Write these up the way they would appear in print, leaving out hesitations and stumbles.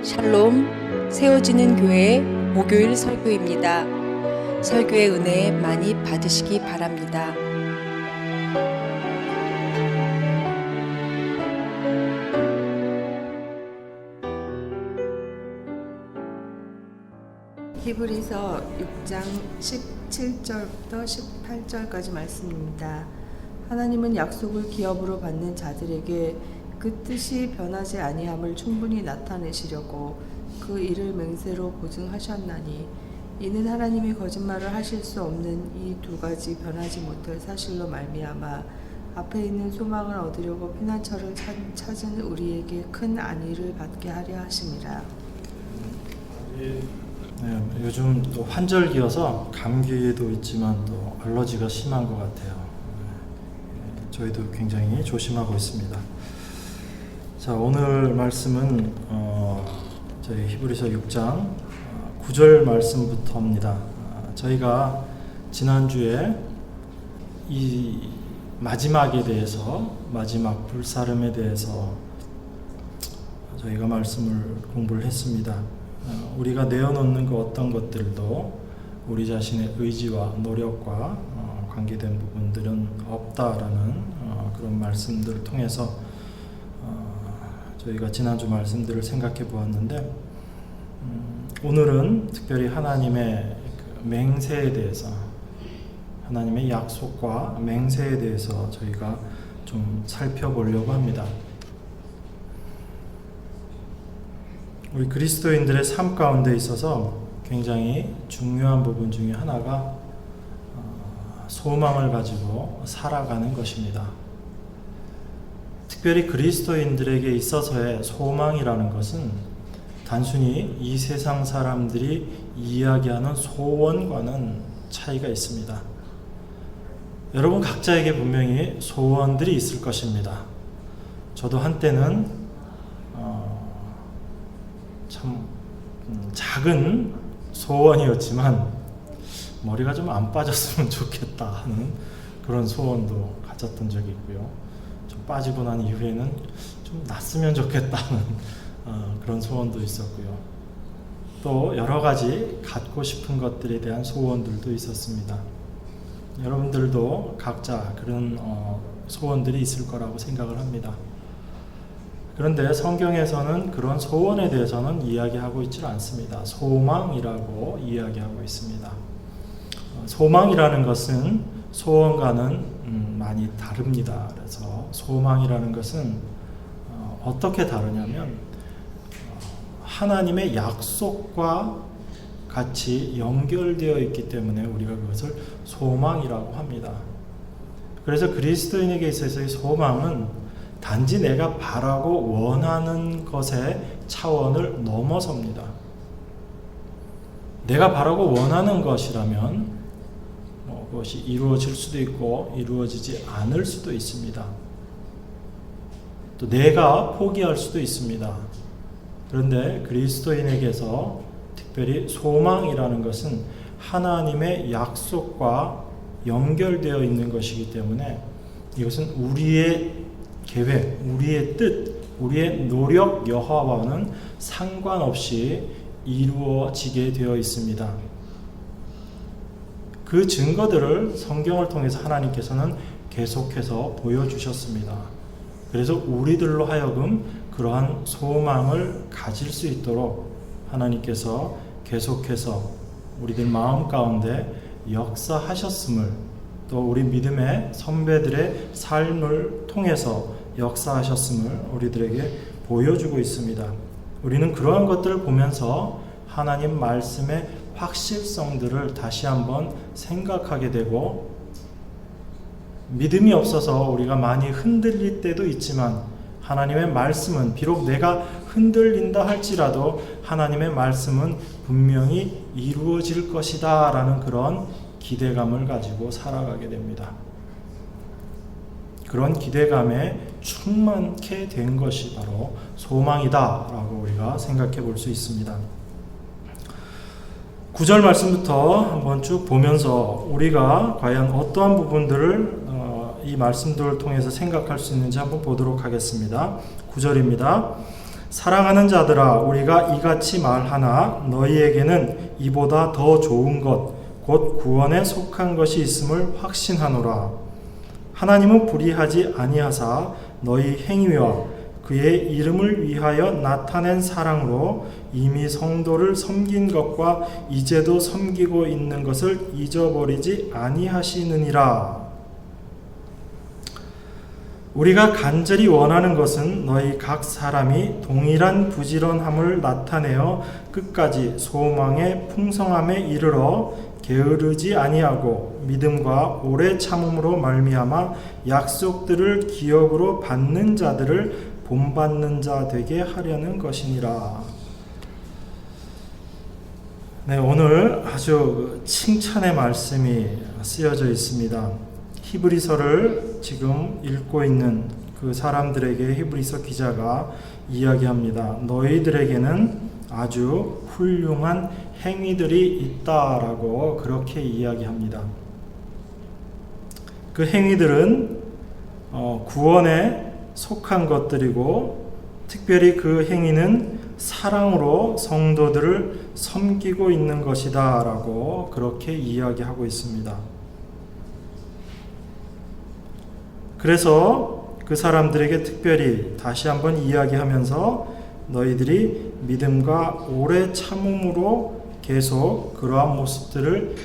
샬롬, 세워지는 교회 목요일 설교입니다. 설교의 은혜 많이 받으시기 바랍니다. 히브리서 6장 17절부터 18절까지 말씀입니다. 하나님은 약속을 기업으로 받는 자들에게 그 뜻이 변하지 아니함을 충분히 나타내시려고 그 일을 맹세로 보증하셨나니, 이는 하나님이 거짓말을 하실 수 없는 이 두 가지 변하지 못할 사실로 말미암아 앞에 있는 소망을 얻으려고 피난처를 찾은 우리에게 큰 안위를 받게 하려 하심이라. 요즘 또 환절기여서 감기도 있지만 또 알러지가 심한 것 같아요. 저희도 굉장히 조심하고 있습니다. 자, 오늘 말씀은 저희 히브리서 6장 9절 말씀부터입니다. 저희가 지난주에 이 마지막에 대해서, 마지막 불사름에 대해서 저희가 말씀을 공부를 했습니다. 우리가 내어놓는 그 어떤 것들도 우리 자신의 의지와 노력과 관계된 부분들은 없다라는 그런 말씀들을 통해서 저희가 지난주 말씀들을 생각해 보았는데, 오늘은 특별히 하나님의 그 맹세에 대해서, 하나님의 약속과 맹세에 대해서 저희가 좀 살펴보려고 합니다. 우리 그리스도인들의 삶 가운데 있어서 굉장히 중요한 부분 중에 하나가 소망을 가지고 살아가는 것입니다. 특별히 그리스도인들에게 있어서의 소망이라는 것은 단순히 이 세상 사람들이 이야기하는 소원과는 차이가 있습니다. 여러분 각자에게 분명히 소원들이 있을 것입니다. 저도 한때는 참 작은 소원이었지만 머리가 좀 안 빠졌으면 좋겠다 하는 그런 소원도 가졌던 적이 있고요. 좀 빠지고 난 이후에는 좀 났으면 좋겠다는 그런 소원도 있었고요. 또 여러 가지 갖고 싶은 것들에 대한 소원들도 있었습니다. 여러분들도 각자 그런 소원들이 있을 거라고 생각을 합니다. 그런데 성경에서는 그런 소원에 대해서는 이야기하고 있지 않습니다. 소망이라고 이야기하고 있습니다. 소망이라는 것은 소원과는 많이 다릅니다. 그래서 소망이라는 것은 어떻게 다르냐면 하나님의 약속과 같이 연결되어 있기 때문에 우리가 그것을 소망이라고 합니다. 그래서 그리스도인에게 있어서의 소망은 단지 내가 바라고 원하는 것의 차원을 넘어섭니다. 내가 바라고 원하는 것이라면 그것이 이루어질 수도 있고 이루어지지 않을 수도 있습니다. 또 내가 포기할 수도 있습니다. 그런데 그리스도인에게서 특별히 소망이라는 것은 하나님의 약속과 연결되어 있는 것이기 때문에 이것은 우리의 계획, 우리의 뜻, 우리의 노력 여하와는 상관없이 이루어지게 되어 있습니다. 그 증거들을 성경을 통해서 하나님께서는 계속해서 보여주셨습니다. 그래서 우리들로 하여금 그러한 소망을 가질 수 있도록 하나님께서 계속해서 우리들 마음 가운데 역사하셨음을, 또 우리 믿음의 선배들의 삶을 통해서 역사하셨음을 우리들에게 보여주고 있습니다. 우리는 그러한 것들을 보면서 하나님 말씀의 확실성들을 다시 한번 생각하게 되고, 믿음이 없어서 우리가 많이 흔들릴 때도 있지만 하나님의 말씀은 비록 내가 흔들린다 할지라도 하나님의 말씀은 분명히 이루어질 것이다 라는 그런 기대감을 가지고 살아가게 됩니다. 그런 기대감에 충만케 된 것이 바로 소망이다 라고 우리가 생각해 볼 수 있습니다. 9절 말씀부터 한번 쭉 보면서 우리가 과연 어떠한 부분들을 이 말씀들을 통해서 생각할 수 있는지 한번 보도록 하겠습니다. 9절입니다. 사랑하는 자들아, 우리가 이같이 말하나 너희에게는 이보다 더 좋은 것, 곧 구원에 속한 것이 있음을 확신하노라. 하나님은 불의하지 아니하사 너희 행위와 그의 이름을 위하여 나타낸 사랑으로 이미 성도를 섬긴 것과 이제도 섬기고 있는 것을 잊어버리지 아니하시느니라. 우리가 간절히 원하는 것은 너희 각 사람이 동일한 부지런함을 나타내어 끝까지 소망의 풍성함에 이르러 게으르지 아니하고 믿음과 오래 참음으로 말미암아 약속들을 기업으로 받는 자들을 본받는 자 되게 하려는 것이니라. 네, 오늘 아주 칭찬의 말씀이 쓰여져 있습니다. 히브리서를 지금 읽고 있는 그 사람들에게 히브리서 기자가 이야기합니다. 너희들에게는 아주 훌륭한 행위들이 있다라고 그렇게 이야기합니다. 그 행위들은 구원에 속한 것들이고, 특별히 그 행위는 사랑으로 성도들을 섬기고 있는 것이다 라고 그렇게 이야기하고 있습니다. 그래서 그 사람들에게 특별히 다시 한번 이야기하면서 너희들이 믿음과 오래 참음으로 계속 그러한 모습들을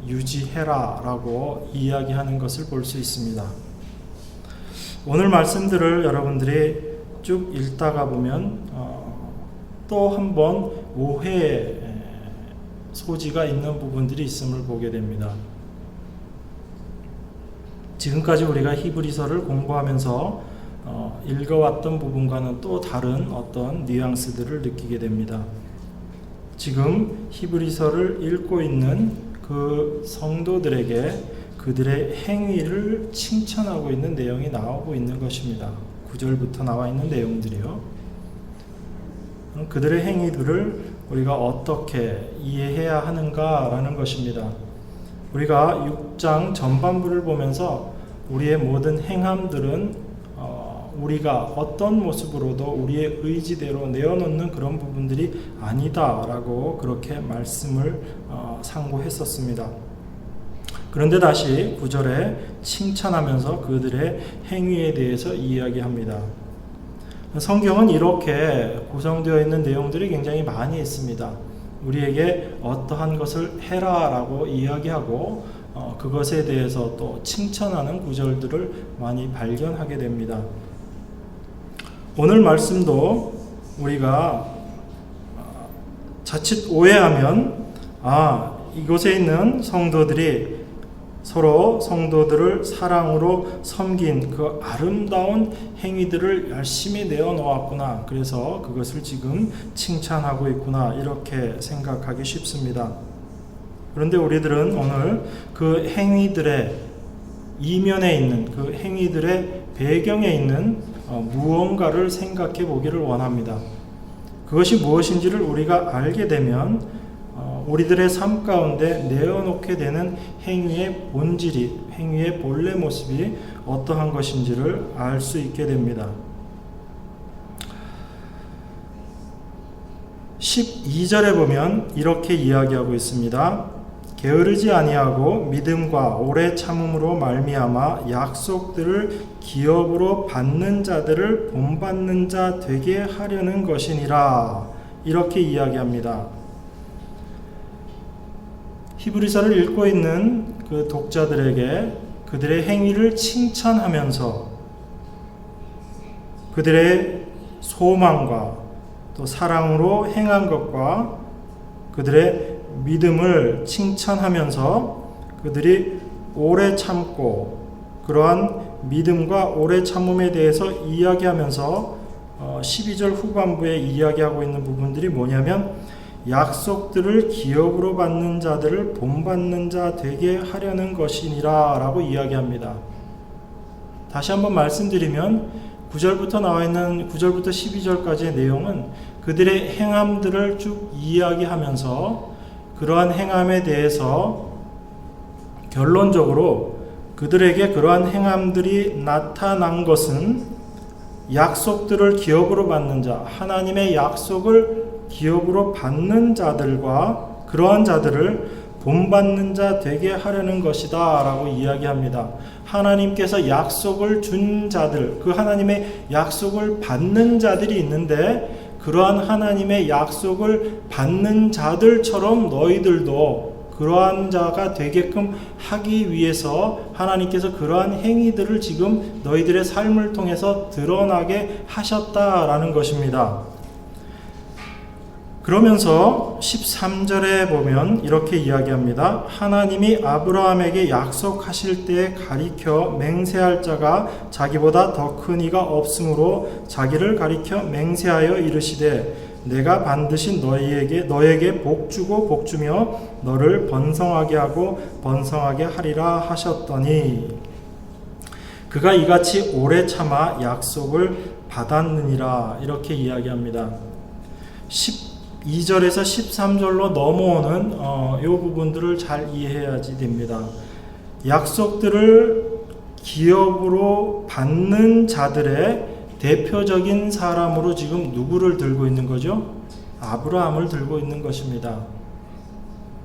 유지해라 라고 이야기하는 것을 볼 수 있습니다. 오늘 말씀들을 여러분들이 쭉 읽다가 보면 또 한 번 오해의 소지가 있는 부분들이 있음을 보게 됩니다. 지금까지 우리가 히브리서를 공부하면서 읽어왔던 부분과는 또 다른 어떤 뉘앙스들을 느끼게 됩니다. 지금 히브리서를 읽고 있는 그 성도들에게 그들의 행위를 칭찬하고 있는 내용이 나오고 있는 것입니다. 9절부터 나와 있는 내용들이요. 그들의 행위들을 우리가 어떻게 이해해야 하는가라는 것입니다. 우리가 6장 전반부를 보면서 우리의 모든 행함들은 우리가 어떤 모습으로도 우리의 의지대로 내어놓는 그런 부분들이 아니다라고 그렇게 말씀을 상고했었습니다. 그런데 다시 9절에 칭찬하면서 그들의 행위에 대해서 이야기합니다. 성경은 이렇게 구성되어 있는 내용들이 굉장히 많이 있습니다. 우리에게 어떠한 것을 해라라고 이야기하고 그것에 대해서 또 칭찬하는 구절들을 많이 발견하게 됩니다. 오늘 말씀도 우리가 자칫 오해하면 이곳에 있는 성도들이 서로 성도들을 사랑으로 섬긴 그 아름다운 행위들을 열심히 내어놓았구나, 그래서 그것을 지금 칭찬하고 있구나, 이렇게 생각하기 쉽습니다. 그런데 우리들은 오늘 그 행위들의 이면에 있는, 그 행위들의 배경에 있는 무언가를 생각해 보기를 원합니다. 그것이 무엇인지를 우리가 알게 되면 우리들의 삶 가운데 내어놓게 되는 행위의 본질이, 행위의 본래 모습이 어떠한 것인지를 알 수 있게 됩니다. 12절에 보면 이렇게 이야기하고 있습니다. 게으르지 아니하고 믿음과 오래 참음으로 말미암아 약속들을 기업으로 받는 자들을 본받는 자 되게 하려는 것이니라, 이렇게 이야기합니다. 히브리서를 읽고 있는 그 독자들에게 그들의 행위를 칭찬하면서 그들의 소망과 또 사랑으로 행한 것과 그들의 믿음을 칭찬하면서 그들이 오래 참고 그러한 믿음과 오래 참음에 대해서 이야기하면서 12절 후반부에 이야기하고 있는 부분들이 뭐냐면 약속들을 기업으로 받는 자들을 본받는 자 되게 하려는 것이니라 라고 이야기합니다. 다시 한번 말씀드리면 9절부터 나와 있는 9절부터 12절까지의 내용은 그들의 행함들을 쭉 이야기하면서 그러한 행함에 대해서 결론적으로 그들에게 그러한 행함들이 나타난 것은 약속들을 기업으로 받는 자, 하나님의 약속을 기업으로 받는 자들과 그러한 자들을 본받는 자 되게 하려는 것이다 라고 이야기합니다. 하나님께서 약속을 준 자들, 그 하나님의 약속을 받는 자들이 있는데 그러한 하나님의 약속을 받는 자들처럼 너희들도 그러한 자가 되게끔 하기 위해서 하나님께서 그러한 행위들을 지금 너희들의 삶을 통해서 드러나게 하셨다라는 것입니다. 그러면서 13절에 보면 이렇게 이야기합니다. 하나님이 아브라함에게 약속하실 때에 가리켜 맹세할 자가 자기보다 더 큰 이가 없으므로 자기를 가리켜 맹세하여 이르시되 내가 반드시 너에게 복 주고 복 주며 너를 번성하게 하고 번성하게 하리라 하셨더니 그가 이같이 오래 참아 약속을 받았느니라 이렇게 이야기합니다. 12절에서 13절로 넘어오는 이 부분들을 잘 이해해야지 됩니다. 약속들을 기업으로 받는 자들의 대표적인 사람으로 지금 누구를 들고 있는 거죠? 아브라함을 들고 있는 것입니다.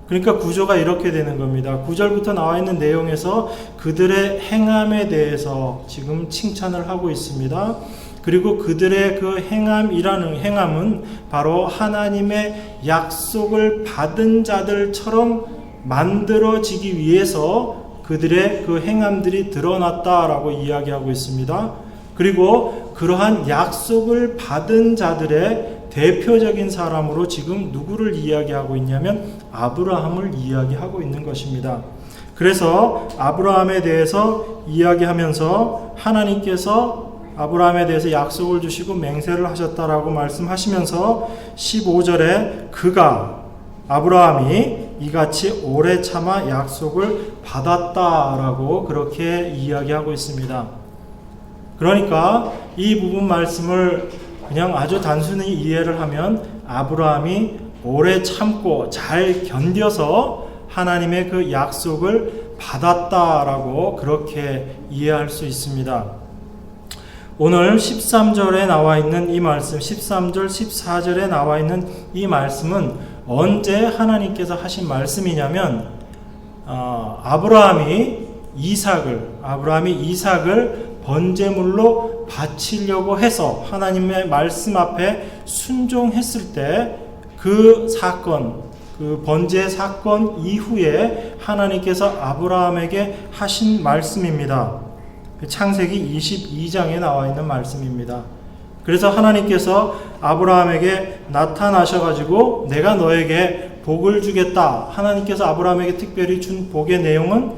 그러니까 구조가 이렇게 되는 겁니다. 9절부터 나와 있는 내용에서 그들의 행함에 대해서 지금 칭찬을 하고 있습니다. 그리고 그들의 그 행함이라는 행함은 바로 하나님의 약속을 받은 자들처럼 만들어지기 위해서 그들의 그 행함들이 드러났다라고 이야기하고 있습니다. 그리고 그러한 약속을 받은 자들의 대표적인 사람으로 지금 누구를 이야기하고 있냐면 아브라함을 이야기하고 있는 것입니다. 그래서 아브라함에 대해서 이야기하면서 하나님께서 아브라함에 대해서 약속을 주시고 맹세를 하셨다라고 말씀하시면서 15절에 그가 아브라함이 이같이 오래 참아 약속을 받았다라고 그렇게 이야기하고 있습니다. 그러니까 이 부분 말씀을 그냥 아주 단순히 이해를 하면 아브라함이 오래 참고 잘 견뎌서 하나님의 그 약속을 받았다라고 그렇게 이해할 수 있습니다. 오늘 13절에 나와 있는 이 말씀, 13절, 14절에 나와 있는 이 말씀은 언제 하나님께서 하신 말씀이냐면 아브라함이 이삭을 번제물로 바치려고 해서 하나님의 말씀 앞에 순종했을 때 그 사건, 그 번제 사건 이후에 하나님께서 아브라함에게 하신 말씀입니다. 창세기 22장에 나와 있는 말씀입니다. 그래서 하나님께서 아브라함에게 나타나셔가지고 내가 너에게 복을 주겠다. 하나님께서 아브라함에게 특별히 준 복의 내용은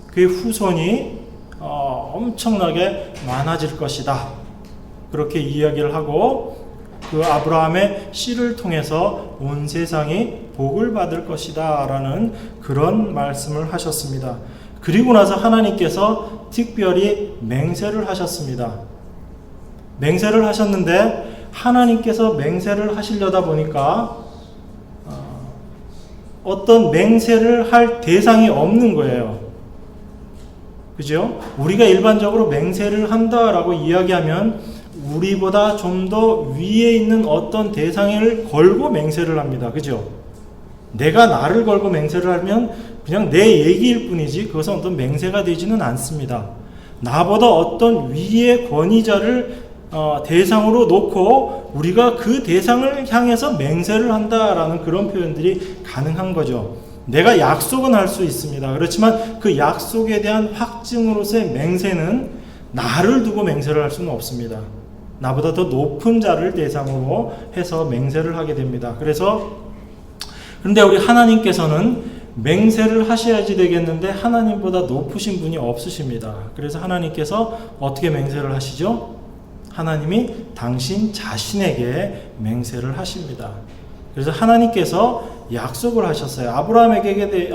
그의 후손이 엄청나게 많아질 것이다. 그렇게 이야기를 하고 그 아브라함의 씨를 통해서 온 세상이 복을 받을 것이다 라는 그런 말씀을 하셨습니다. 그리고 나서 하나님께서 특별히 맹세를 하셨습니다. 맹세를 하셨는데 하나님께서 맹세를 하시려다 보니까 어떤 맹세를 할 대상이 없는 거예요. 그죠? 우리가 일반적으로 맹세를 한다라고 이야기하면 우리보다 좀 더 위에 있는 어떤 대상을 걸고 맹세를 합니다. 그죠? 내가 나를 걸고 맹세를 하면 그냥 내 얘기일 뿐이지 그것은 어떤 맹세가 되지는 않습니다. 나보다 어떤 위의 권위자를 대상으로 놓고 우리가 그 대상을 향해서 맹세를 한다라는 그런 표현들이 가능한 거죠. 내가 약속은 할 수 있습니다. 그렇지만 그 약속에 대한 확증으로서의 맹세는 나를 두고 맹세를 할 수는 없습니다. 나보다 더 높은 자를 대상으로 해서 맹세를 하게 됩니다. 그런데 우리 하나님께서는 맹세를 하셔야지 되겠는데 하나님보다 높으신 분이 없으십니다. 그래서 하나님께서 어떻게 맹세를 하시죠? 하나님이 당신 자신에게 맹세를 하십니다. 그래서 하나님께서 약속을 하셨어요. 아브라함에게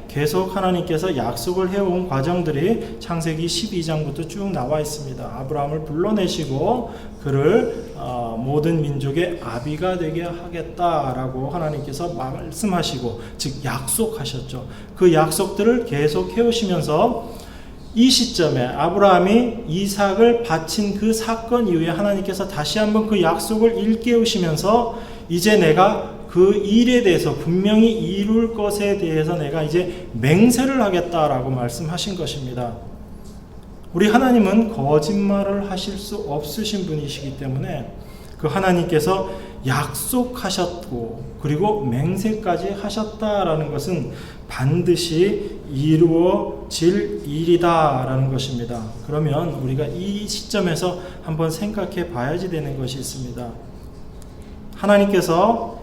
계속 하나님께서 약속을 해온 과정들이 창세기 12장부터 쭉 나와 있습니다. 아브라함을 불러내시고 그를 모든 민족의 아비가 되게 하겠다라고 하나님께서 말씀하시고 즉 약속하셨죠. 그 약속들을 계속 해오시면서 이 시점에 아브라함이 이삭을 바친 그 사건 이후에 하나님께서 다시 한번 그 약속을 일깨우시면서 이제 내가 그 일에 대해서 분명히 이룰 것에 대해서 내가 이제 맹세를 하겠다라고 말씀하신 것입니다. 우리 하나님은 거짓말을 하실 수 없으신 분이시기 때문에 그 하나님께서 약속하셨고 그리고 맹세까지 하셨다라는 것은 반드시 이루어질 일이다라는 것입니다. 그러면 우리가 이 시점에서 한번 생각해 봐야지 되는 것이 있습니다. 하나님께서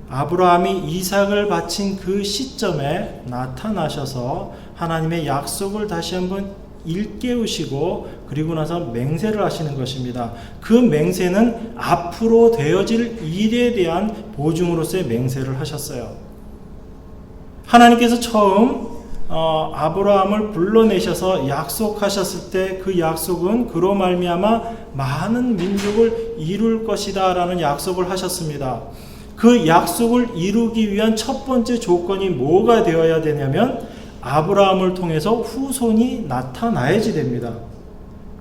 아브라함이 이삭을 바친 그 시점에 나타나셔서 하나님의 약속을 다시 한번 일깨우시고 그리고 나서 맹세를 하시는 것입니다. 그 맹세는 앞으로 되어질 일에 대한 보증으로서의 맹세를 하셨어요. 하나님께서 처음 아브라함을 불러내셔서 약속하셨을 때 그 약속은 그로 말미암아 많은 민족을 이룰 것이다 라는 약속을 하셨습니다. 그 약속을 이루기 위한 첫 번째 조건이 뭐가 되어야 되냐면 아브라함을 통해서 후손이 나타나야지 됩니다.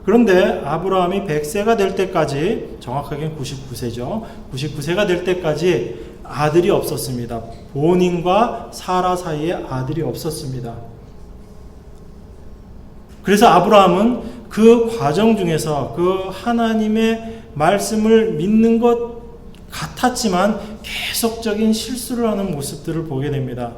그런데 아브라함이 100세가 될 때까지, 정확하게는 99세죠. 99세가 될 때까지 아들이 없었습니다. 본인과 사라 사이에 아들이 없었습니다. 그래서 아브라함은 그 과정 중에서 그 하나님의 말씀을 믿는 것 같았지만 계속적인 실수를 하는 모습들을 보게 됩니다.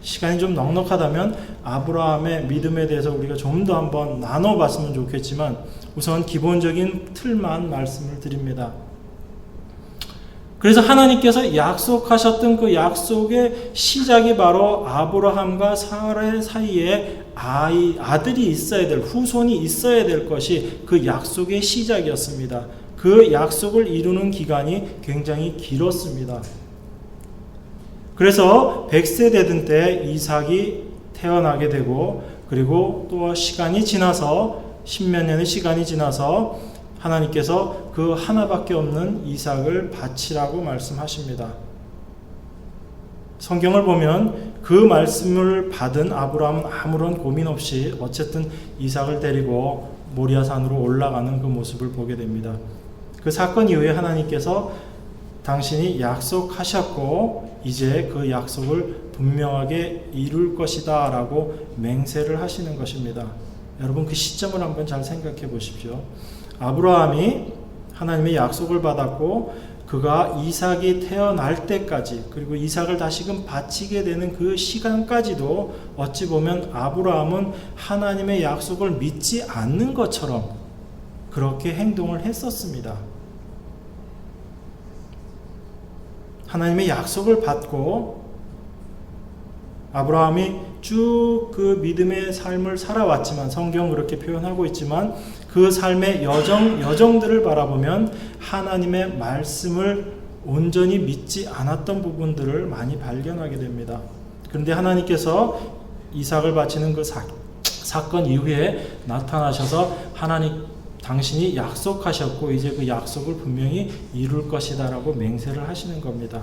시간이 좀 넉넉하다면 아브라함의 믿음에 대해서 우리가 좀 더 한번 나눠봤으면 좋겠지만 우선 기본적인 틀만 말씀을 드립니다. 그래서 하나님께서 약속하셨던 그 약속의 시작이 바로 아브라함과 사라의 사이에 아들이 있어야 될, 후손이 있어야 될 것이 그 약속의 시작이었습니다. 그 약속을 이루는 기간이 굉장히 길었습니다. 그래서 100세 되던 때 이삭이 태어나게 되고 그리고 또 시간이 지나서 10몇 년의 시간이 지나서 하나님께서 그 하나밖에 없는 이삭을 바치라고 말씀하십니다. 성경을 보면 그 말씀을 받은 아브라함은 아무런 고민 없이 어쨌든 이삭을 데리고 모리아산으로 올라가는 그 모습을 보게 됩니다. 그 사건 이후에 하나님께서 당신이 약속하셨고 이제 그 약속을 분명하게 이룰 것이다 라고 맹세를 하시는 것입니다. 여러분 그 시점을 한번 잘 생각해 보십시오. 아브라함이 하나님의 약속을 받았고 그가 이삭이 태어날 때까지 그리고 이삭을 다시금 바치게 되는 그 시간까지도 어찌 보면 아브라함은 하나님의 약속을 믿지 않는 것처럼 그렇게 행동을 했었습니다. 하나님의 약속을 받고 아브라함이 쭉 그 믿음의 삶을 살아왔지만 성경은 그렇게 표현하고 있지만 그 삶의 여정들을 바라보면 하나님의 말씀을 온전히 믿지 않았던 부분들을 많이 발견하게 됩니다. 그런데 하나님께서 이삭을 바치는 그 사건 이후에 나타나셔서 당신이 약속하셨고 이제 그 약속을 분명히 이룰 것이다 라고 맹세를 하시는 겁니다.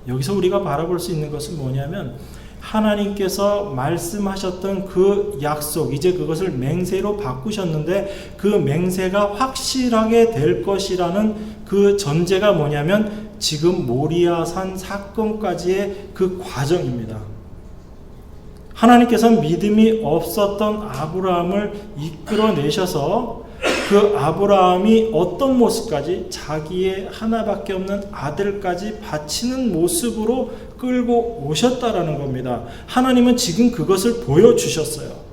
여기서 우리가 바라볼 수 있는 것은 뭐냐면 하나님께서 말씀하셨던 그 약속 이제 그것을 맹세로 바꾸셨는데 그 맹세가 확실하게 될 것이라는 그 전제가 뭐냐면 지금 모리아산 사건까지의 그 과정입니다. 하나님께서 믿음이 없었던 아브라함을 이끌어내셔서 그 아브라함이 어떤 모습까지 자기의 하나밖에 없는 아들까지 바치는 모습으로 끌고 오셨다라는 겁니다. 하나님은 지금 그것을 보여주셨어요.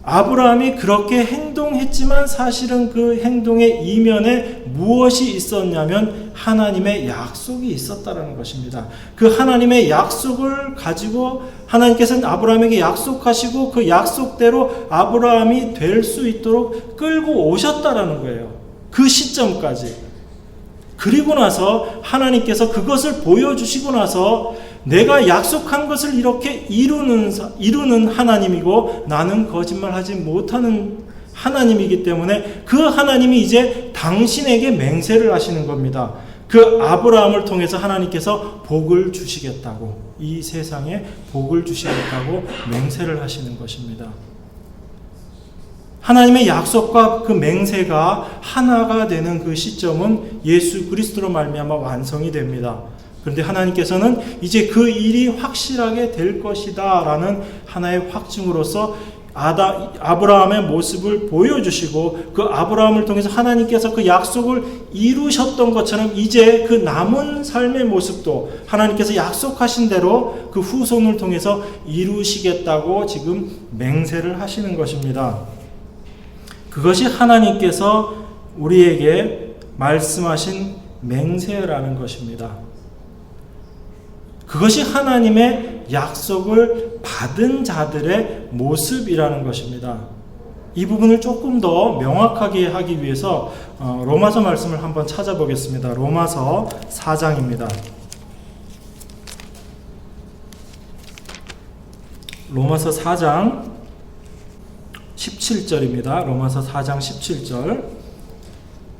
아브라함이 그렇게 행동했지만 사실은 그 행동의 이면에 무엇이 있었냐면 하나님의 약속이 있었다라는 것입니다. 그 하나님의 약속을 가지고 하나님께서는 아브라함에게 약속하시고 그 약속대로 아브라함이 될 수 있도록 끌고 오셨다라는 거예요. 그 시점까지. 그리고 나서 하나님께서 그것을 보여주시고 나서 내가 약속한 것을 이렇게 이루는 하나님이고 나는 거짓말하지 못하는 하나님이기 때문에 그 하나님이 이제 당신에게 맹세를 하시는 겁니다. 그 아브라함을 통해서 하나님께서 복을 주시겠다고, 이 세상에 복을 주시겠다고 맹세를 하시는 것입니다. 하나님의 약속과 그 맹세가 하나가 되는 그 시점은 예수 그리스도로 말미암아 완성이 됩니다. 그런데 하나님께서는 이제 그 일이 확실하게 될 것이다 라는 하나의 확증으로서 아브라함의 모습을 보여주시고, 그 아브라함을 통해서 하나님께서 그 약속을 이루셨던 것처럼 이제 그 남은 삶의 모습도 하나님께서 약속하신 대로 그 후손을 통해서 이루시겠다고 지금 맹세를 하시는 것입니다. 그것이 하나님께서 우리에게 말씀하신 맹세라는 것입니다. 그것이 하나님의 약속을 받은 자들의 모습이라는 것입니다. 이 부분을 조금 더 명확하게 하기 위해서 로마서 말씀을 한번 찾아보겠습니다. 로마서 4장입니다. 로마서 4장 17절입니다. 로마서 4장 17절.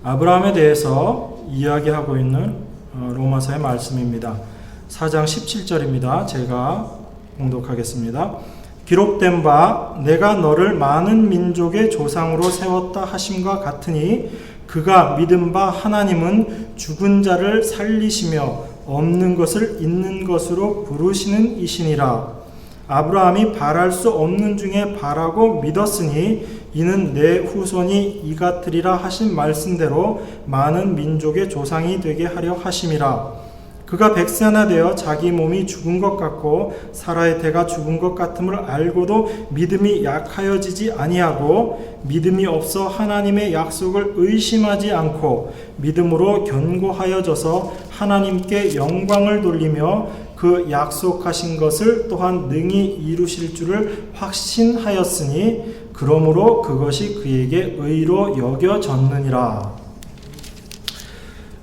아브라함에 대해서 이야기하고 있는 로마서의 말씀입니다. 4장 17절입니다. 제가 봉독하겠습니다. 기록된 바 내가 너를 많은 민족의 조상으로 세웠다 하심과 같으니 그가 믿은 바 하나님은 죽은 자를 살리시며 없는 것을 있는 것으로 부르시는 이시니라. 아브라함이 바랄 수 없는 중에 바라고 믿었으니 이는 내 후손이 이 같으리라 하신 말씀대로 많은 민족의 조상이 되게 하려 하심이라. 그가 백세나 되어 자기 몸이 죽은 것 같고 사라의 태가 죽은 것 같음을 알고도 믿음이 약하여지지 아니하고 믿음이 없어 하나님의 약속을 의심하지 않고 믿음으로 견고하여져서 하나님께 영광을 돌리며 그 약속하신 것을 또한 능히 이루실 줄을 확신하였으니 그러므로 그것이 그에게 의로 여겨졌느니라.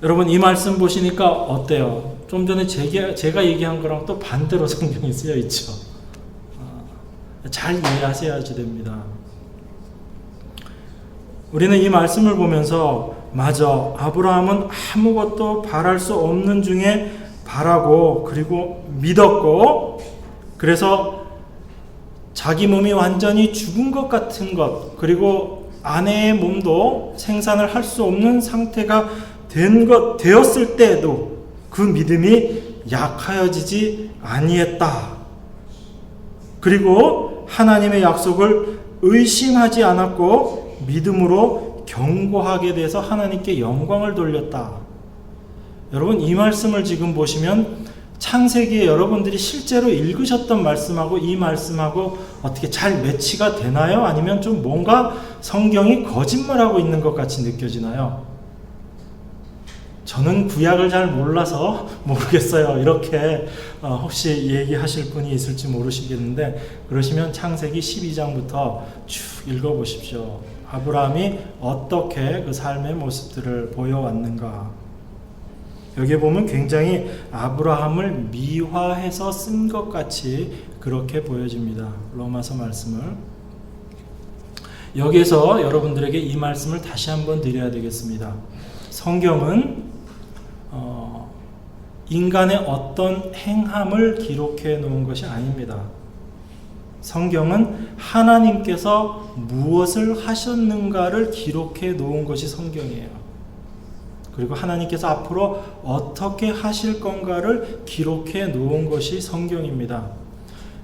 여러분, 이 말씀 보시니까 어때요? 좀 전에 제가 얘기한 거랑 또 반대로 성경이 쓰여 있죠. 잘 이해하셔야지 됩니다. 우리는 이 말씀을 보면서 맞아, 아브라함은 아무것도 바랄 수 없는 중에 바라고 그리고 믿었고, 그래서 자기 몸이 완전히 죽은 것 같은 것, 그리고 아내의 몸도 생산을 할 수 없는 상태가 되었을 때에도 그 믿음이 약하여지지 아니했다. 그리고 하나님의 약속을 의심하지 않았고 믿음으로 견고하게 돼서 하나님께 영광을 돌렸다. 여러분, 이 말씀을 지금 보시면 창세기에 여러분들이 실제로 읽으셨던 말씀하고 이 말씀하고 어떻게 잘 매치가 되나요? 아니면 좀 뭔가 성경이 거짓말하고 있는 것 같이 느껴지나요? 저는 구약을 잘 몰라서 모르겠어요. 이렇게 혹시 얘기하실 분이 있을지 모르시겠는데, 그러시면 창세기 12장부터 쭉 읽어보십시오. 아브라함이 어떻게 그 삶의 모습들을 보여왔는가. 여기에 보면 굉장히 아브라함을 미화해서 쓴 것 같이 그렇게 보여집니다. 로마서 말씀을. 여기에서 여러분들에게 이 말씀을 다시 한번 드려야 되겠습니다. 성경은 인간의 어떤 행함을 기록해 놓은 것이 아닙니다. 성경은 하나님께서 무엇을 하셨는가를 기록해 놓은 것이 성경이에요. 그리고 하나님께서 앞으로 어떻게 하실 건가를 기록해 놓은 것이 성경입니다.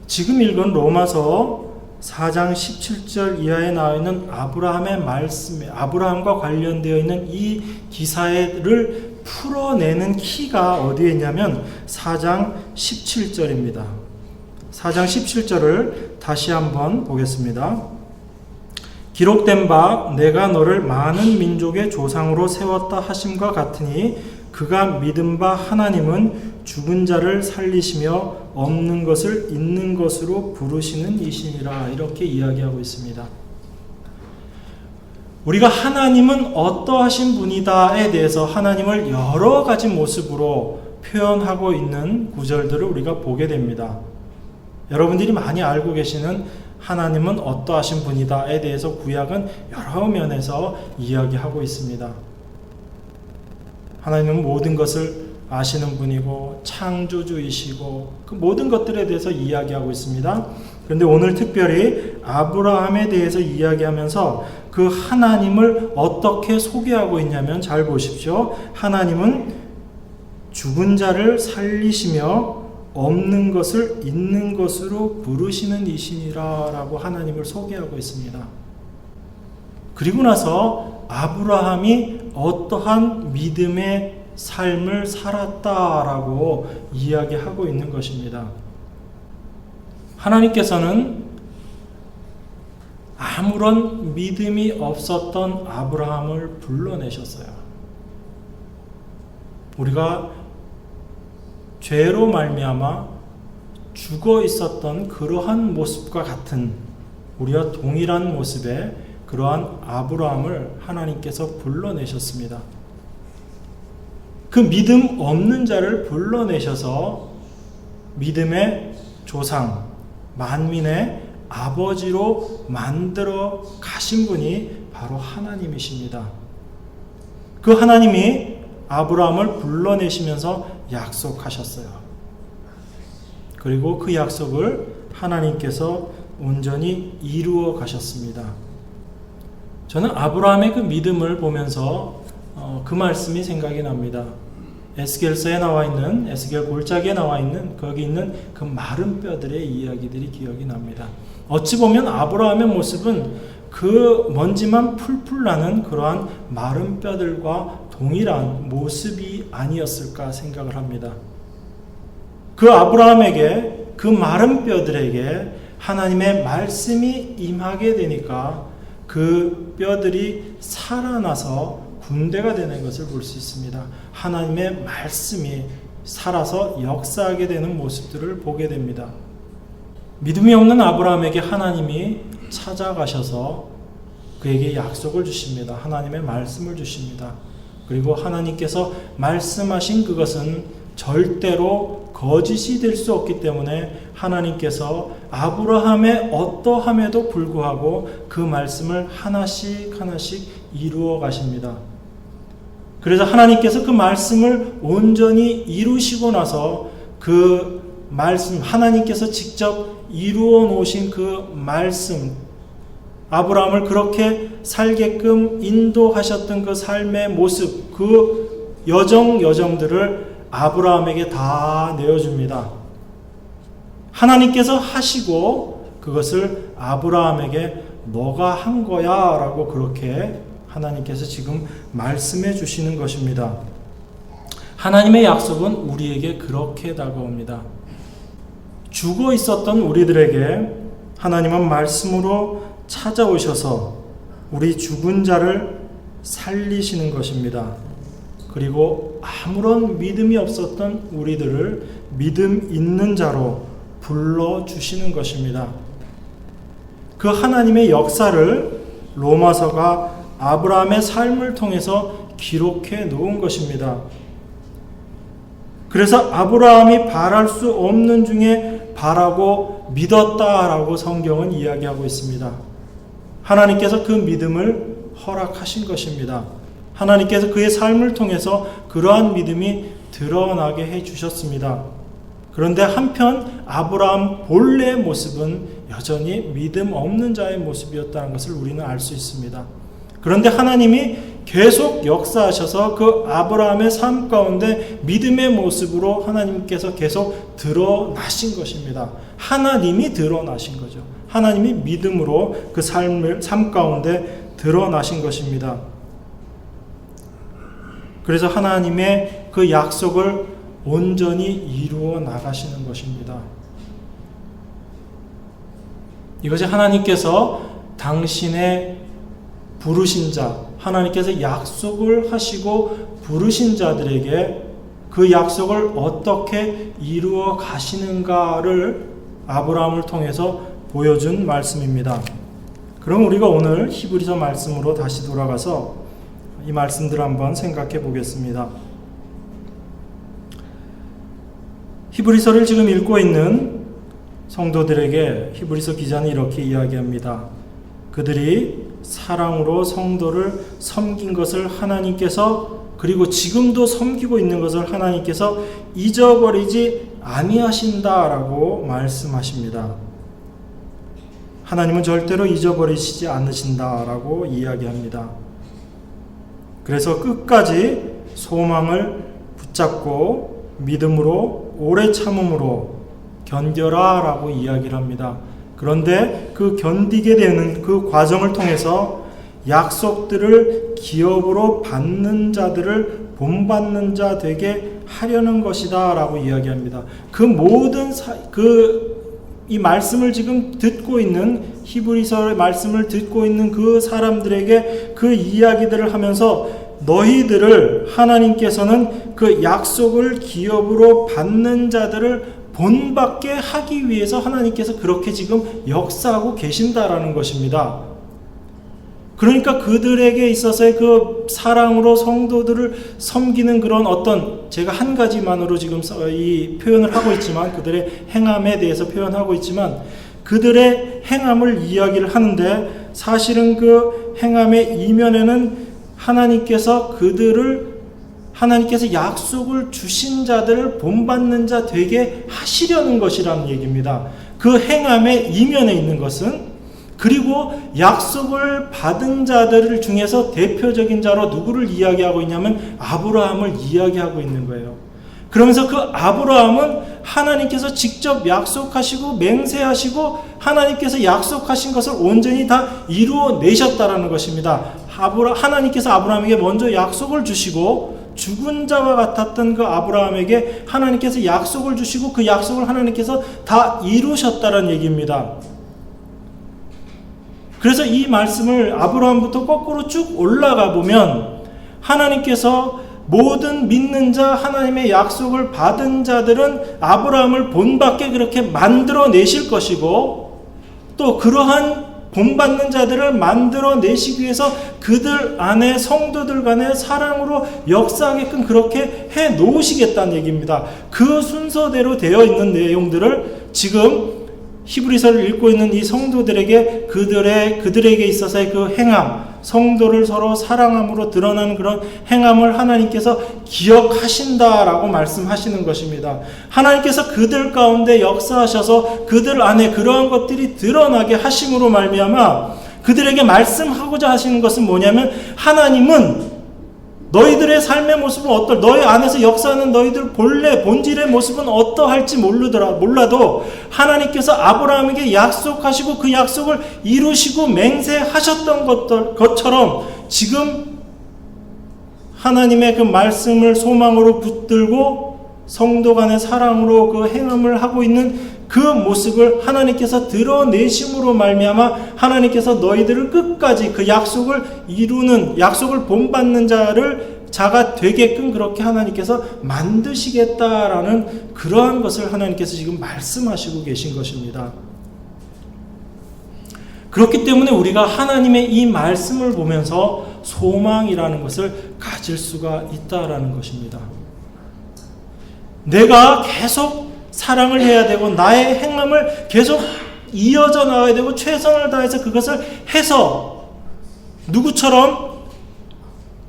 지금 읽은 로마서 4장 17절 이하에 나와 있는 아브라함의 말씀에, 아브라함과 관련되어 있는 이 기사를 풀어내는 키가 어디에 있냐면 4장 17절입니다. 4장 17절을 다시 한번 보겠습니다. 기록된 바 내가 너를 많은 민족의 조상으로 세웠다 하심과 같으니 그가 믿은 바 하나님은 죽은 자를 살리시며 없는 것을 있는 것으로 부르시는 이시니라. 이렇게 이야기하고 있습니다. 우리가 하나님은 어떠하신 분이다에 대해서 하나님을 여러 가지 모습으로 표현하고 있는 구절들을 우리가 보게 됩니다. 여러분들이 많이 알고 계시는 하나님은 어떠하신 분이다에 대해서 구약은 여러 면에서 이야기하고 있습니다. 하나님은 모든 것을 아시는 분이고 창조주이시고 그 모든 것들에 대해서 이야기하고 있습니다. 그런데 오늘 특별히 아브라함에 대해서 이야기하면서 그 하나님을 어떻게 소개하고 있냐면 잘 보십시오. 하나님은 죽은 자를 살리시며 없는 것을 있는 것으로 부르시는 이시니라 라고 하나님을 소개하고 있습니다. 그리고 나서 아브라함이 어떠한 믿음의 삶을 살았다라고 이야기하고 있는 것입니다. 하나님께서는 아무런 믿음이 없었던 아브라함을 불러내셨어요. 우리가 죄로 말미암아 죽어 있었던 그러한 모습과 같은 우리와 동일한 모습의 그러한 아브라함을 하나님께서 불러내셨습니다. 그 믿음 없는 자를 불러내셔서 믿음의 조상, 만민의 아버지로 만들어 가신 분이 바로 하나님이십니다. 그 하나님이 아브라함을 불러내시면서 약속하셨어요. 그리고 그 약속을 하나님께서 온전히 이루어 가셨습니다. 저는 아브라함의 그 믿음을 보면서 그 말씀이 생각이 납니다. 에스겔서에 나와 있는, 에스겔 골짜기에 나와 있는 거기 있는 그 마른 뼈들의 이야기들이 기억이 납니다. 어찌 보면 아브라함의 모습은 그 먼지만 풀풀 나는 그러한 마른 뼈들과 동일한 모습이 아니었을까 생각을 합니다. 그 아브라함에게, 그 마른 뼈들에게 하나님의 말씀이 임하게 되니까 그 뼈들이 살아나서 군대가 되는 것을 볼 수 있습니다. 하나님의 말씀이 살아서 역사하게 되는 모습들을 보게 됩니다. 믿음이 없는 아브라함에게 하나님이 찾아가셔서 그에게 약속을 주십니다. 하나님의 말씀을 주십니다. 그리고 하나님께서 말씀하신 그것은 절대로 거짓이 될 수 없기 때문에 하나님께서 아브라함의 어떠함에도 불구하고 그 말씀을 하나씩 하나씩 이루어 가십니다. 그래서 하나님께서 그 말씀을 온전히 이루시고 나서 그 말씀, 하나님께서 직접 이루어 놓으신 그 말씀, 아브라함을 그렇게 살게끔 인도하셨던 그 삶의 모습, 그 여정들을 아브라함에게 다 내어줍니다. 하나님께서 하시고 그것을 아브라함에게 너가 한 거야 라고 그렇게 하나님께서 지금 말씀해 주시는 것입니다. 하나님의 약속은 우리에게 그렇게 다가옵니다. 죽어 있었던 우리들에게 하나님은 말씀으로 찾아오셔서 우리 죽은 자를 살리시는 것입니다. 그리고 아무런 믿음이 없었던 우리들을 믿음 있는 자로 불러주시는 것입니다. 그 하나님의 역사를 로마서가 아브라함의 삶을 통해서 기록해 놓은 것입니다. 그래서 아브라함이 바랄 수 없는 중에 바라고 믿었다라고 성경은 이야기하고 있습니다. 하나님께서 그 믿음을 허락하신 것입니다. 하나님께서 그의 삶을 통해서 그러한 믿음이 드러나게 해 주셨습니다. 그런데 한편 아브라함 본래의 모습은 여전히 믿음 없는 자의 모습이었다는 것을 우리는 알 수 있습니다. 그런데 하나님이 계속 역사하셔서 그 아브라함의 삶 가운데 믿음의 모습으로 하나님께서 계속 드러나신 것입니다. 하나님이 드러나신 거죠. 하나님이 믿음으로 그 삶 가운데 드러나신 것입니다. 그래서 하나님의 그 약속을 온전히 이루어 나가시는 것입니다. 이것이 하나님께서 당신의 부르신 자, 하나님께서 약속을 하시고 부르신 자들에게 그 약속을 어떻게 이루어 가시는가를 아브라함을 통해서 보여준 말씀입니다. 그럼 우리가 오늘 히브리서 말씀으로 다시 돌아가서 이 말씀들을 한번 생각해 보겠습니다. 히브리서를 지금 읽고 있는 성도들에게 히브리서 기자는 이렇게 이야기합니다. 그들이 사랑으로 성도를 섬긴 것을 하나님께서, 그리고 지금도 섬기고 있는 것을 하나님께서 잊어버리지 아니하신다라고 말씀하십니다. 하나님은 절대로 잊어버리시지 않으신다라고 이야기합니다. 그래서 끝까지 소망을 붙잡고 믿음으로 오래 참음으로 견뎌라 라고 이야기를 합니다. 그런데 그 견디게 되는 그 과정을 통해서 약속들을 기업으로 받는 자들을 본받는 자 되게 하려는 것이다 라고 이야기합니다. 그 모든 이 말씀을 지금 듣고 있는, 히브리서의 말씀을 듣고 있는 그 사람들에게 그 이야기들을 하면서 너희들을 하나님께서는 그 약속을 기업으로 받는 자들을 본받게 하기 위해서 하나님께서 그렇게 지금 역사하고 계신다라는 것입니다. 그러니까 그들에게 있어서의 그 사랑으로 성도들을 섬기는 그런 어떤, 제가 한 가지만으로 지금 이 표현을 하고 있지만, 그들의 행함에 대해서 표현하고 있지만, 그들의 행함을 이야기를 하는데, 사실은 그 행함의 이면에는 하나님께서 약속을 주신 자들을 본받는 자 되게 하시려는 것이라는 얘기입니다. 그 행함의 이면에 있는 것은, 그리고 약속을 받은 자들 중에서 대표적인 자로 누구를 이야기하고 있냐면 아브라함을 이야기하고 있는 거예요. 그러면서 그 아브라함은 하나님께서 직접 약속하시고 맹세하시고 하나님께서 약속하신 것을 온전히 다 이루어내셨다라는 것입니다. 하나님께서 아브라함에게 먼저 약속을 주시고, 죽은 자와 같았던 그 아브라함에게 하나님께서 약속을 주시고 그 약속을 하나님께서 다 이루셨다는 얘기입니다. 그래서 이 말씀을 아브라함부터 거꾸로 쭉 올라가 보면 하나님께서 모든 믿는 자, 하나님의 약속을 받은 자들은 아브라함을 본받게 그렇게 만들어내실 것이고, 또 그러한 본받는 자들을 만들어내시기 위해서 그들 안에, 성도들 간에 사랑으로 역사하게끔 그렇게 해놓으시겠다는 얘기입니다. 그 순서대로 되어 있는 내용들을 지금 히브리서를 읽고 있는 이 성도들에게 그들에게 있어서의 그 행함, 성도를 서로 사랑함으로 드러나는 그런 행함을 하나님께서 기억하신다라고 말씀하시는 것입니다. 하나님께서 그들 가운데 역사하셔서 그들 안에 그러한 것들이 드러나게 하심으로 말미암아 그들에게 말씀하고자 하시는 것은 뭐냐면, 하나님은 너희들의 삶의 모습은 너희 안에서 역사하는 너희들 본질의 모습은 어떠할지 몰라도 하나님께서 아브라함에게 약속하시고 그 약속을 이루시고 맹세하셨던 것처럼 지금 하나님의 그 말씀을 소망으로 붙들고 성도 간의 사랑으로 그 행함을 하고 있는 그 모습을 하나님께서 드러내심으로 말미암아 하나님께서 너희들을 끝까지 그 약속을 이루는, 약속을 본받는 자가 되게끔 그렇게 하나님께서 만드시겠다라는 그러한 것을 하나님께서 지금 말씀하시고 계신 것입니다. 그렇기 때문에 우리가 하나님의 이 말씀을 보면서 소망이라는 것을 가질 수가 있다라는 것입니다. 내가 계속 사랑을 해야 되고 나의 행함을 계속 이어져 나가야 되고 최선을 다해서 그것을 해서 누구처럼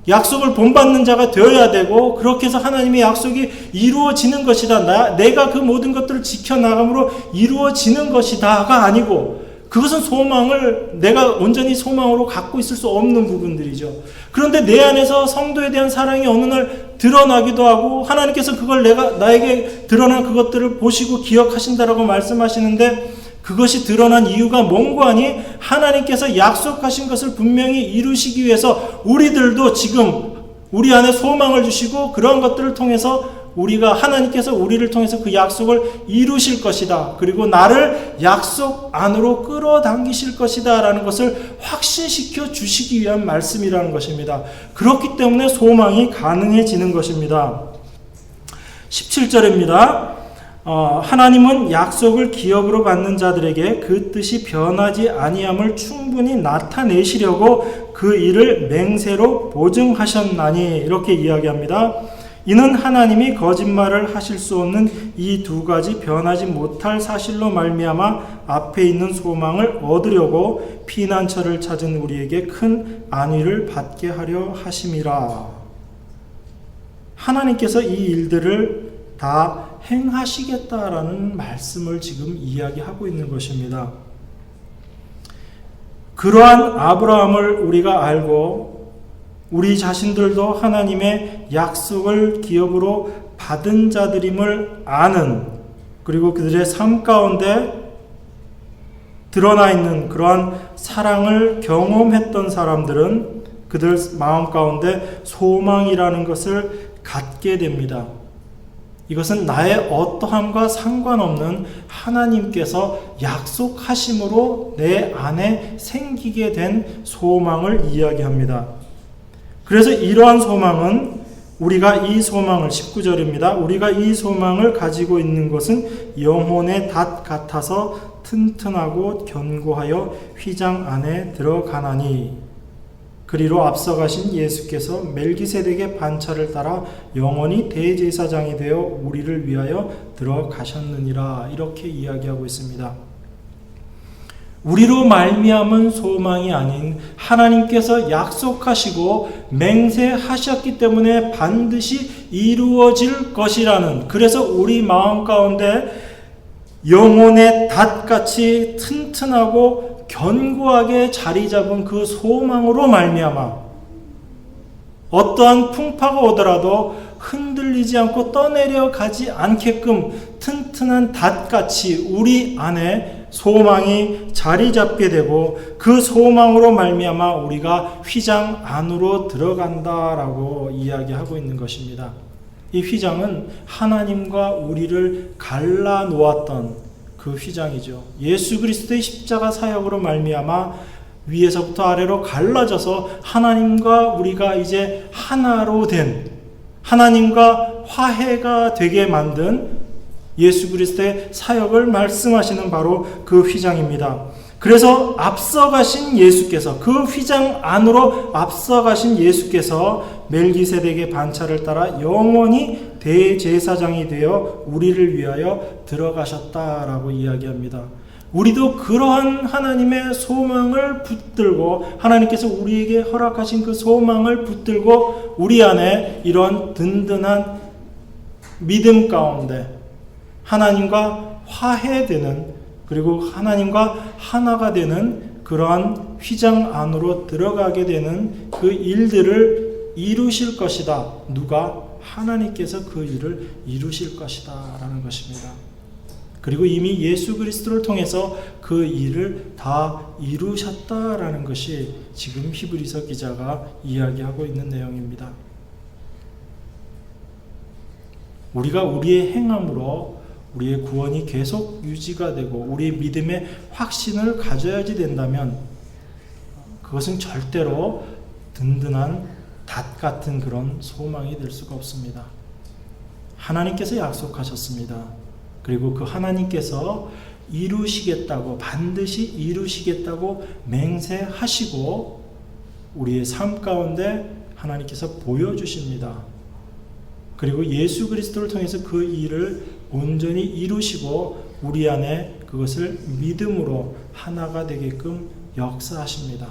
약속을 본받는 자가 되어야 되고, 그렇게 해서 하나님의 약속이 이루어지는 것이다. 내가 그 모든 것들을 지켜나감으로 이루어지는 것이다가 아니고, 그것은 내가 온전히 소망으로 갖고 있을 수 없는 부분들이죠. 그런데 내 안에서 성도에 대한 사랑이 어느 날 드러나기도 하고, 하나님께서 그걸 나에게 드러난 그것들을 보시고 기억하신다라고 말씀하시는데, 그것이 드러난 이유가 뭔가 하니 하나님께서 약속하신 것을 분명히 이루시기 위해서 우리들도 지금 우리 안에 소망을 주시고, 그런 것들을 통해서 하나님께서 우리를 통해서 그 약속을 이루실 것이다. 그리고 나를 약속 안으로 끌어당기실 것이다. 라는 것을 확신시켜 주시기 위한 말씀이라는 것입니다. 그렇기 때문에 소망이 가능해지는 것입니다. 17절입니다. 하나님은 약속을 기업으로 받는 자들에게 그 뜻이 변하지 아니함을 충분히 나타내시려고 그 일을 맹세로 보증하셨나니, 이렇게 이야기합니다. 이는 하나님이 거짓말을 하실 수 없는 이 두 가지 변하지 못할 사실로 말미암아 앞에 있는 소망을 얻으려고 피난처를 찾은 우리에게 큰 안위를 받게 하려 하심이라. 하나님께서 이 일들을 다 행하시겠다라는 말씀을 지금 이야기하고 있는 것입니다. 그러한 아브라함을 우리가 알고 우리 자신들도 하나님의 약속을 기업으로 받은 자들임을 아는, 그리고 그들의 삶 가운데 드러나 있는 그러한 사랑을 경험했던 사람들은 그들 마음 가운데 소망이라는 것을 갖게 됩니다. 이것은 나의 어떠함과 상관없는 하나님께서 약속하심으로 내 안에 생기게 된 소망을 이야기합니다. 그래서 이러한 소망은 우리가 이 소망을 19절입니다. 우리가 이 소망을 가지고 있는 것은 영혼의 닷 같아서 튼튼하고 견고하여 휘장 안에 들어가나니, 그리로 앞서가신 예수께서 멜기세덱의 반차를 따라 영원히 대제사장이 되어 우리를 위하여 들어가셨느니라. 이렇게 이야기하고 있습니다. 우리로 말미암은 소망이 아닌 하나님께서 약속하시고 맹세하셨기 때문에 반드시 이루어질 것이라는, 그래서 우리 마음 가운데 영혼의 닷같이 튼튼하고 견고하게 자리 잡은 그 소망으로 말미암아 어떠한 풍파가 오더라도 흔들리지 않고 떠내려 가지 않게끔 튼튼한 닷같이 우리 안에 소망이 자리 잡게 되고, 그 소망으로 말미암아 우리가 휘장 안으로 들어간다라고 이야기하고 있는 것입니다. 이 휘장은 하나님과 우리를 갈라 놓았던 그 휘장이죠. 예수 그리스도의 십자가 사역으로 말미암아 위에서부터 아래로 갈라져서 하나님과 우리가 이제 하나로 된, 하나님과 화해가 되게 만든 예수 그리스도의 사역을 말씀하시는 바로 그 휘장입니다. 그래서 앞서가신 예수께서, 그 휘장 안으로 앞서가신 예수께서 멜기세덱의 반차를 따라 영원히 대제사장이 되어 우리를 위하여 들어가셨다라고 이야기합니다. 우리도 그러한 하나님의 소망을 붙들고, 하나님께서 우리에게 허락하신 그 소망을 붙들고 우리 안에 이런 든든한 믿음 가운데 하나님과 화해되는, 그리고 하나님과 하나가 되는 그러한 휘장 안으로 들어가게 되는 그 일들을 이루실 것이다. 누가? 하나님께서 그 일을 이루실 것이다 라는 것입니다. 그리고 이미 예수 그리스도를 통해서 그 일을 다 이루셨다라는 것이 지금 히브리서 기자가 이야기하고 있는 내용입니다. 우리가 우리의 행함으로 우리의 구원이 계속 유지가 되고 우리의 믿음의 확신을 가져야지 된다면 그것은 절대로 든든한 닷 같은 그런 소망이 될 수가 없습니다. 하나님께서 약속하셨습니다. 그리고 그 하나님께서 이루시겠다고, 반드시 이루시겠다고 맹세하시고 우리의 삶 가운데 하나님께서 보여주십니다. 그리고 예수 그리스도를 통해서 그 일을 온전히 이루시고 우리 안에 그것을 믿음으로 하나가 되게끔 역사하십니다.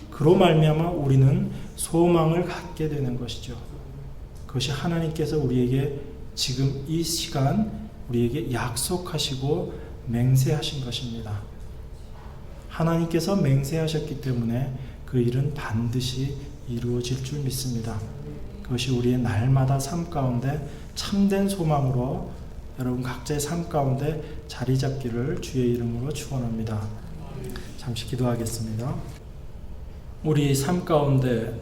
그로 말미암아 우리는 소망을 갖게 되는 것이죠. 그것이 하나님께서 우리에게 지금 이 시간 우리에게 약속하시고 맹세하신 것입니다. 하나님께서 맹세하셨기 때문에 그 일은 반드시 이루어질 줄 믿습니다. 그것이 우리의 날마다 삶 가운데 참된 소망으로 여러분 각자의 삶 가운데 자리 잡기를 주의 이름으로 축원합니다. 잠시 기도하겠습니다. 우리 삶 가운데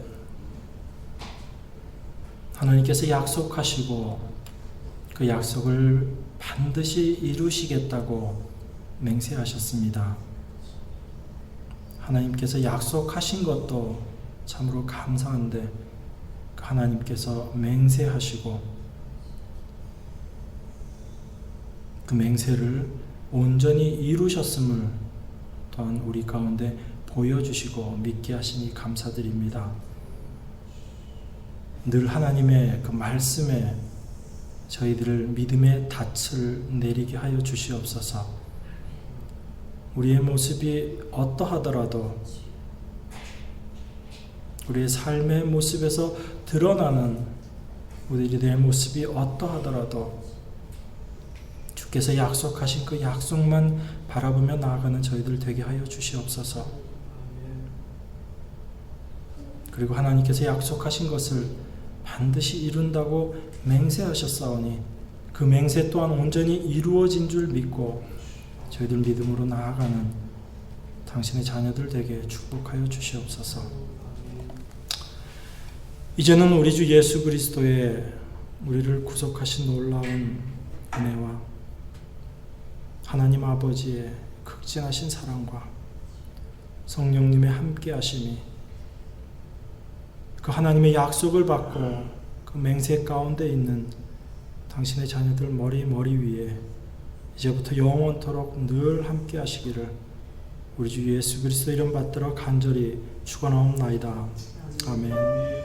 하나님께서 약속하시고 그 약속을 반드시 이루시겠다고 맹세하셨습니다. 하나님께서 약속하신 것도 참으로 감사한데 하나님께서 맹세하시고 그 맹세를 온전히 이루셨음을 또한 우리 가운데 보여주시고 믿게 하시니 감사드립니다. 늘 하나님의 그 말씀에 저희들을 믿음의 닻을 내리게 하여 주시옵소서. 우리의 모습이 어떠하더라도 우리의 삶의 모습에서 드러나는 우리들의 모습이 어떠하더라도 주께서 약속하신 그 약속만 바라보며 나아가는 저희들 되게 하여 주시옵소서. 그리고 하나님께서 약속하신 것을 반드시 이룬다고 맹세하셨사오니 그 맹세 또한 온전히 이루어진 줄 믿고 저희들 믿음으로 나아가는 당신의 자녀들 되게 축복하여 주시옵소서. 이제는 우리 주 예수 그리스도의 우리를 구속하신 놀라운 은혜와 하나님 아버지의 극진하신 사랑과 성령님의 함께하심이 그 하나님의 약속을 받고 그 맹세 가운데 있는 당신의 자녀들 머리 위에 이제부터 영원토록 늘 함께하시기를 우리 주 예수 그리스도 이름 받들어 간절히 축원하옵나이다. 아멘.